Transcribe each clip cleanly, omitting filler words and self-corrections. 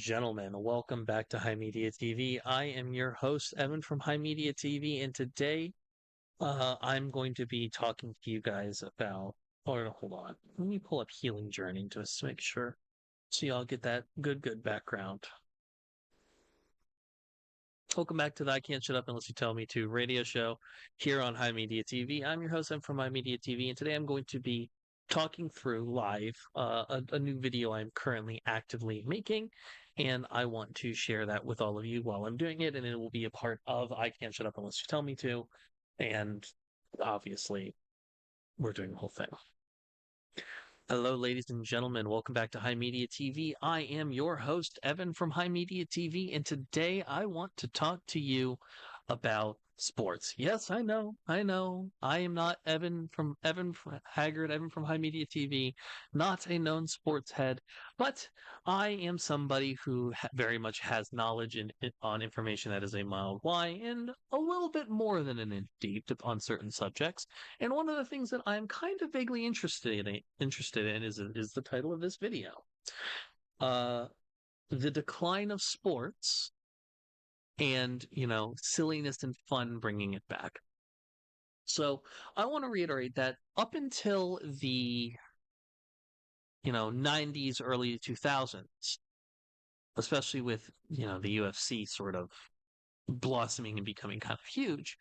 gentlemen, welcome back to High Media TV. I am your host, Evan from High Media TV, and today I'm going to be talking to you guys about. Oh, no, hold on. Let me pull up Healing Journey just to make sure so y'all get that good background. Welcome back to the I Can't Shut Up Unless You Tell Me To radio show here on High Media TV. I'm your host, I'm from High Media TV, and today I'm going to be talking through live a new video I'm currently actively making, and I want to share that with all of you while I'm doing it, and it will be a part of I Can't Shut Up Unless You Tell Me To, and obviously we're doing the whole thing. Hello, ladies and gentlemen. Welcome back to High Media TV. I am your host, Evan from High Media TV, and today I want to talk to you about sports. Yes, I know. I am not Evan from Haggard, Evan from High Media TV, not a known sports head, but I am somebody who very much has knowledge on information that is a mile wide and a little bit more than an inch deep on certain subjects. And one of the things that I'm kind of vaguely interested in is the title of this video. The decline of sports and, silliness and fun bringing it back. So I want to reiterate that up until the, 90s, early 2000s, especially with, the UFC sort of blossoming and becoming kind of huge,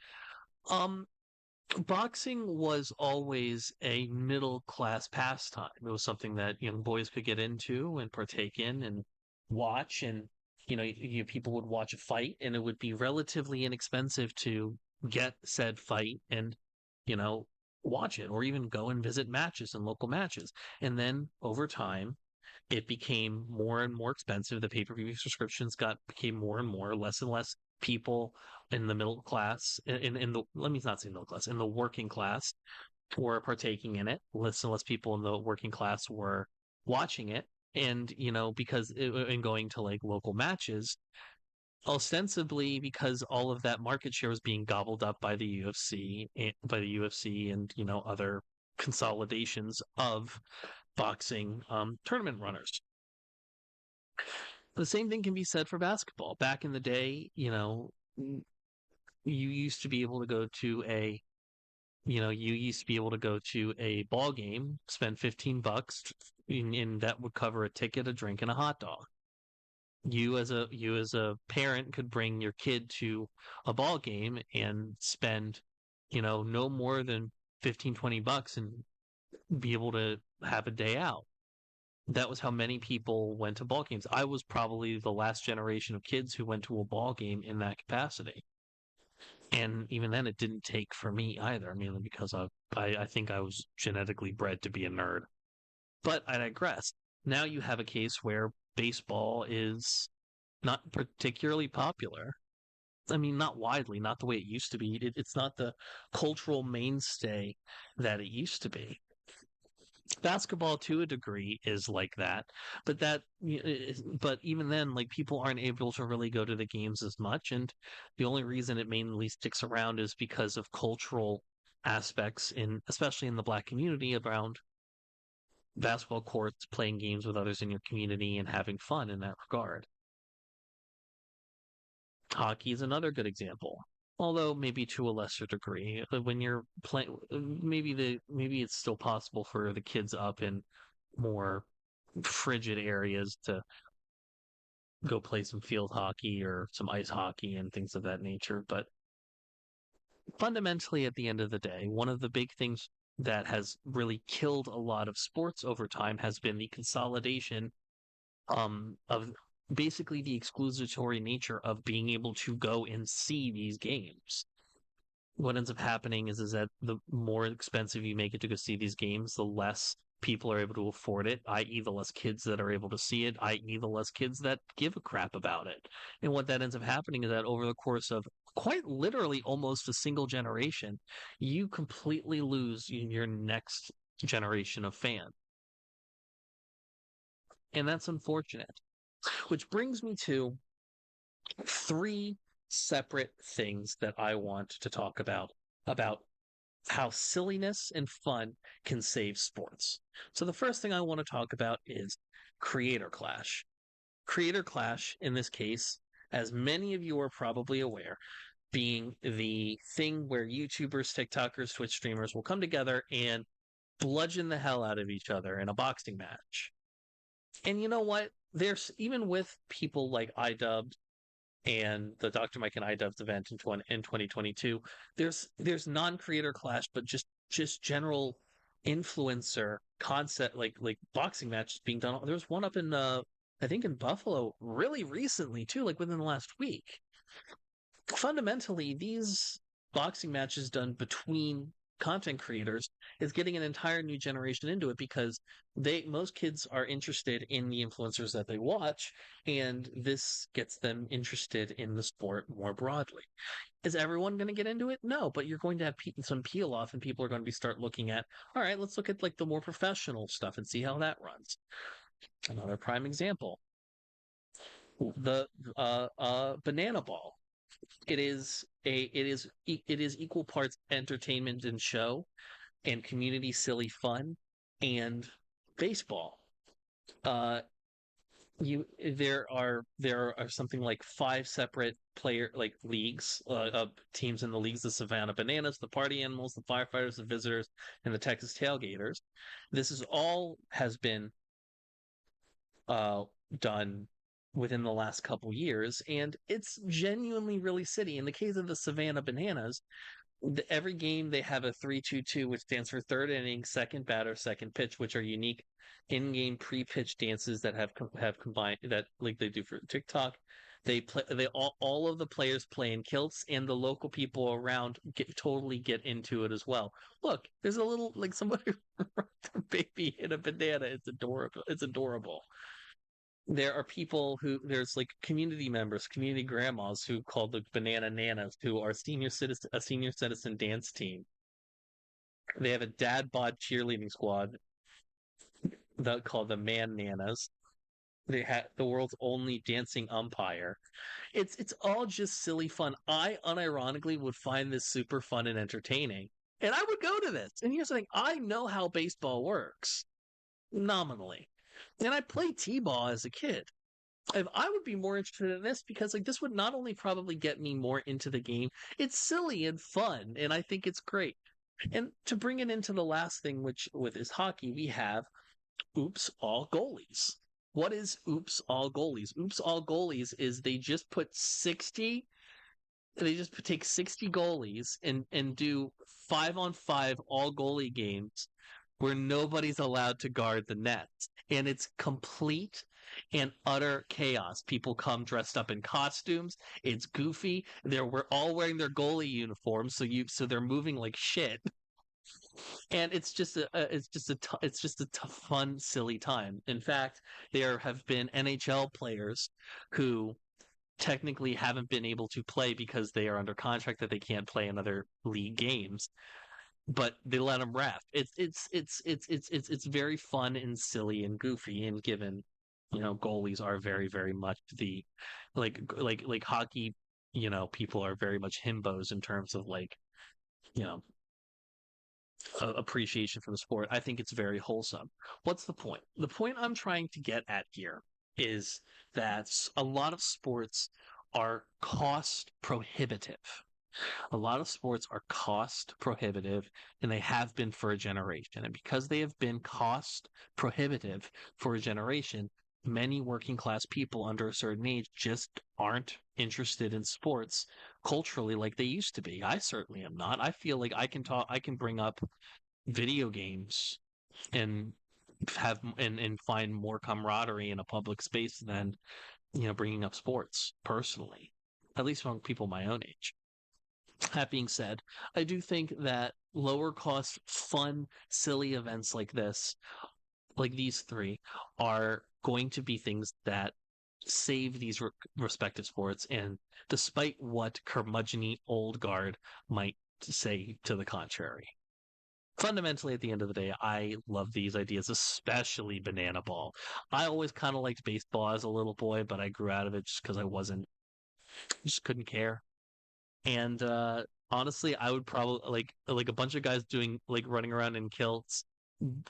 boxing was always a middle class pastime. It was something that young boys could get into and partake in and watch. And, people would watch a fight and it would be relatively inexpensive to get said fight and, you know, watch it or even go and visit matches and local matches. And then over time, it became more and more expensive. The pay-per-view subscriptions became more and more, less and less people in the middle class, in the let me not say middle class, in the working class were partaking in it. Less and less people in the working class were watching it, and and going to like local matches, ostensibly because all of that market share was being gobbled up by the UFC and other consolidations of boxing tournament runners. The same thing can be said for basketball. Back in the day, you used to be able to go to a ball game, spend $15, and that would cover a ticket, a drink, and a hot dog. You as a parent could bring your kid to a ball game and spend, no more than 15, $20 and be able to have a day out. That was how many people went to ball games. I was probably the last generation of kids who went to a ball game in that capacity. And even then, it didn't take for me either, mainly because I think I was genetically bred to be a nerd. But I digress. Now you have a case where baseball is not particularly popular. I mean, not widely, not the way it used to be. It's not the cultural mainstay that it used to be. Basketball to a degree is like that, but even then, like, people aren't able to really go to the games as much, and the only reason it mainly sticks around is because of cultural aspects, especially in the Black community, around basketball courts, playing games with others in your community and having fun in that regard. Hockey is another good example, although maybe to a lesser degree. When you're playing, maybe it's still possible for the kids up in more frigid areas to go play some field hockey or some ice hockey and things of that nature. But fundamentally, at the end of the day, one of the big things that has really killed a lot of sports over time has been the consolidation of basically the exclusatory nature of being able to go and see these games. What ends up happening is that the more expensive you make it to go see these games, the less people are able to afford it, i.e. the less kids that are able to see it, i.e. the less kids that give a crap about it. And what that ends up happening is that over the course of quite literally almost a single generation, you completely lose your next generation of fan. And that's unfortunate. Which brings me to three separate things that I want to talk about how silliness and fun can save sports. So the first thing I want to talk about is creator clash. Creator Clash, in this case, as many of you are probably aware, being the thing where YouTubers, TikTokers, Twitch streamers will come together and bludgeon the hell out of each other in a boxing match. And you know what? There's even with people like iDubbed and the Dr. Mike and iDubbbed event in 2022, there's non-creator clash, but just general influencer concept like boxing matches being done. There's one up in I think in Buffalo really recently too, like within the last week. Fundamentally, these boxing matches done between content creators is getting an entire new generation into it because most kids are interested in the influencers that they watch, and this gets them interested in the sport more broadly. Is everyone going to get into it? No, but you're going to have some peel off, and people are going to be start looking at, all right, let's look at like the more professional stuff and see how that runs. Another prime example, the banana ball. It is equal parts entertainment and show and community silly fun and baseball. Uh, there are something like 5 separate player like leagues, teams in the leagues: the Savannah Bananas, the Party Animals, the Firefighters, the Visitors, and the Texas Tailgaters. This is all has been uh, done within the last couple years, and it's genuinely really city. In the case of the Savannah Bananas, every game they have a 3-2-2, which stands for third inning, second batter, second pitch, which are unique in-game pre-pitch dances that have combined that like they do for TikTok. They play. All of the players play in kilts, and the local people around totally get into it as well. Look, there's a little like somebody their baby in a banana. It's adorable. It's adorable. There are people who there's like community members, community grandmas who call the Banana Nanas, who are a senior citizen dance team. They have a dad bod cheerleading squad that called the Man Nanas. They had the world's only dancing umpire. It's all just silly fun. I unironically would find this super fun and entertaining, and I would go to this. And here's the thing: I know how baseball works nominally, and I played t-ball as a kid. If I would be more interested in this because like this would not only probably get me more into the game, it's silly and fun, and I think it's great. And to bring it into the last thing, which with is hockey, we have Oops All Goalies. What is Oops All Goalies? Oops All Goalies is they just take 60 goalies and do 5-on-5 all goalie games where nobody's allowed to guard the net. And it's complete and utter chaos. People come dressed up in costumes. It's goofy. We're all wearing their goalie uniforms, so they're moving like shit. And it's just a fun, silly time. In fact, there have been NHL players who technically haven't been able to play because they are under contract that they can't play in other league games, but they let them ref. It's very fun and silly and goofy, and given goalies are very very much the like hockey, people are very much himbos in terms of like you know appreciation for the sport. I think it's very wholesome. What's the point? The point I'm trying to get at here is that a lot of sports are cost prohibitive. A lot of sports are cost prohibitive, and they have been for a generation. And because they have been cost prohibitive for a generation, many working class people under a certain age just aren't interested in sports culturally like they used to be. I certainly am not. I feel like I can bring up video games and and find more camaraderie in a public space than bringing up sports personally, at least among people my own age. That being said, I do think that lower cost, fun, silly events like this, like these three, are going to be things that save these respective sports. And despite what curmudgeon old guard might say to the contrary, fundamentally, at the end of the day, I love these ideas, especially Banana Ball. I always kind of liked baseball as a little boy, but I grew out of it just because just couldn't care. And honestly, I would probably like a bunch of guys doing like running around in kilts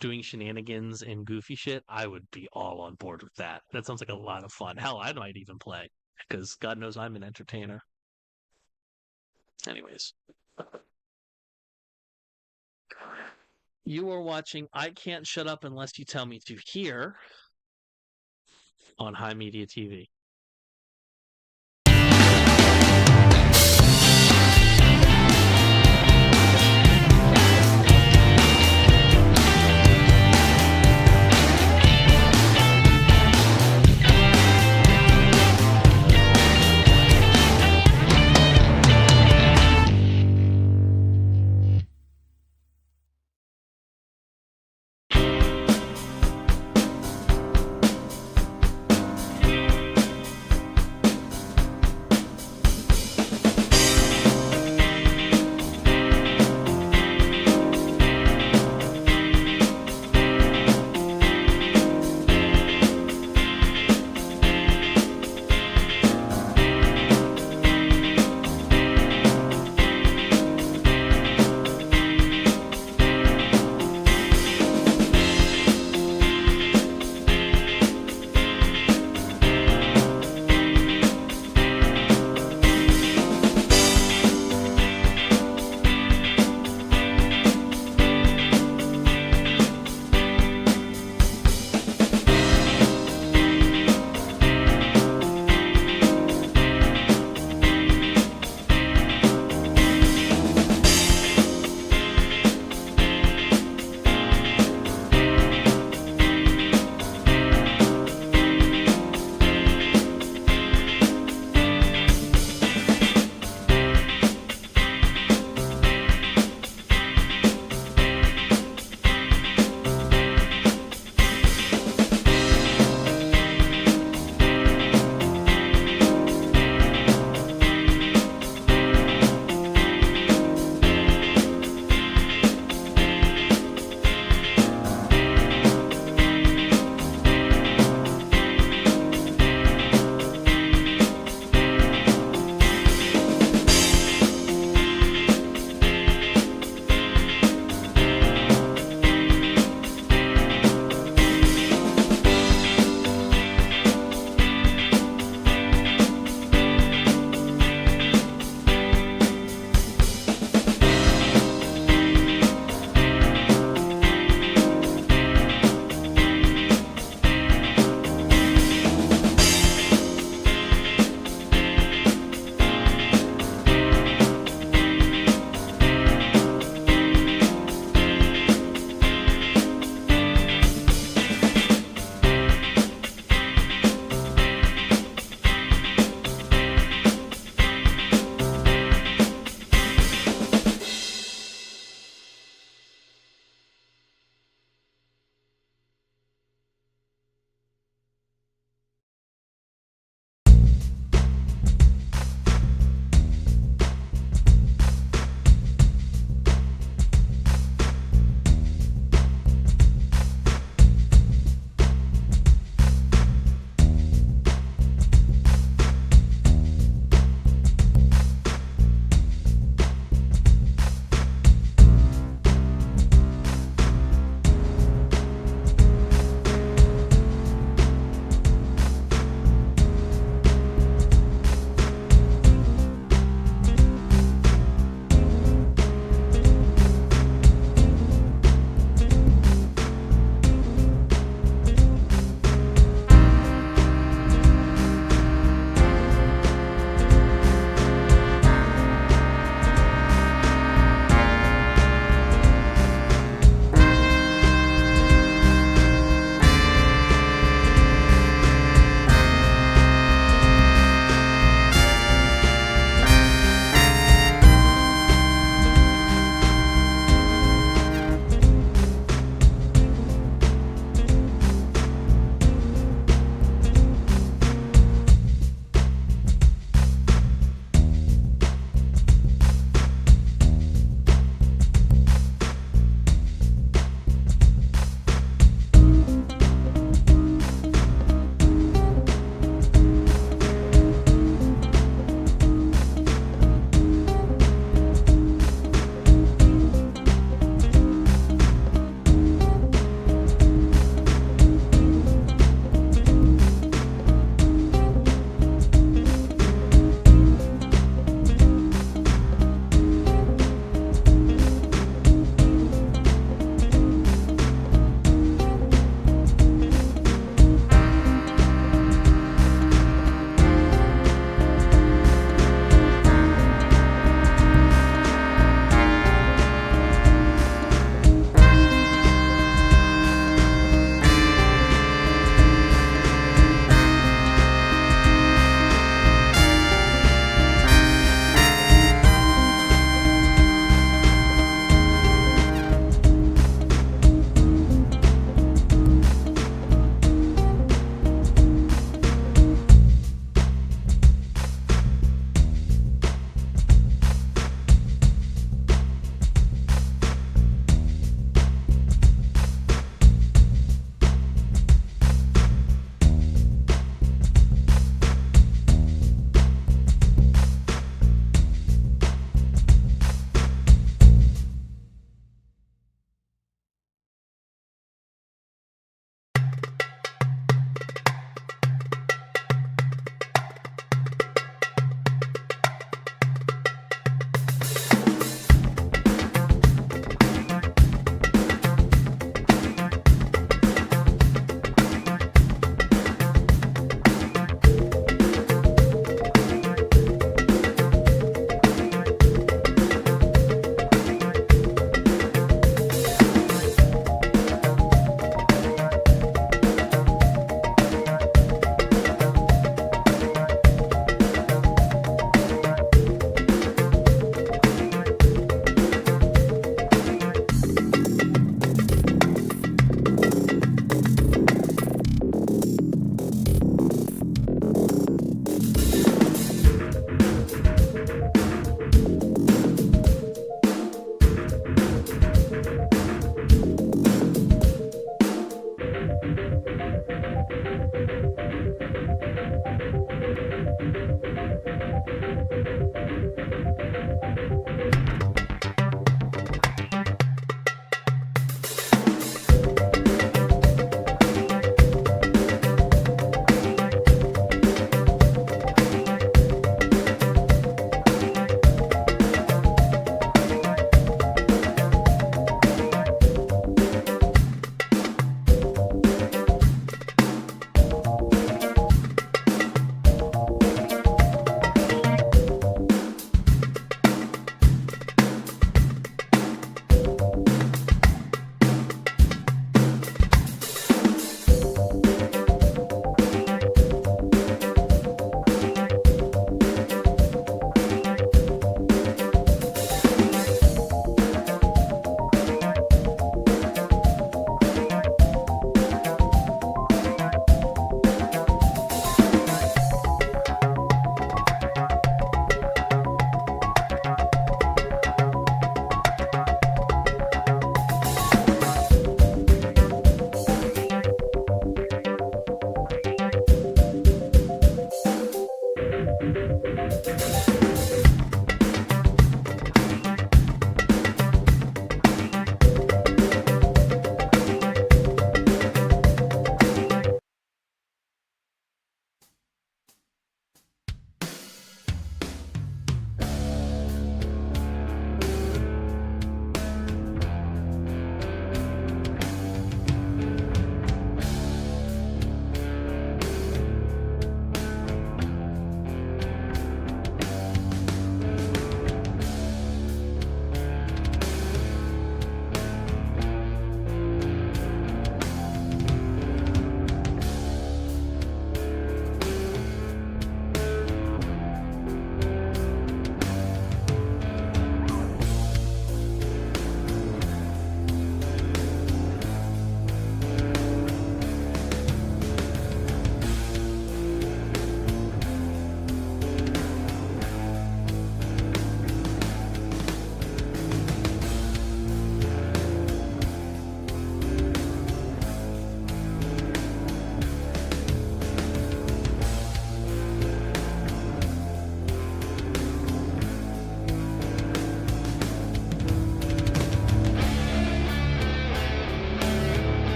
doing shenanigans and goofy shit, I would be all on board with that. That sounds like a lot of fun. Hell, I might even play because God knows I'm an entertainer. Anyways, you are watching I Can't Shut Up Unless You Tell Me to here on High Media TV.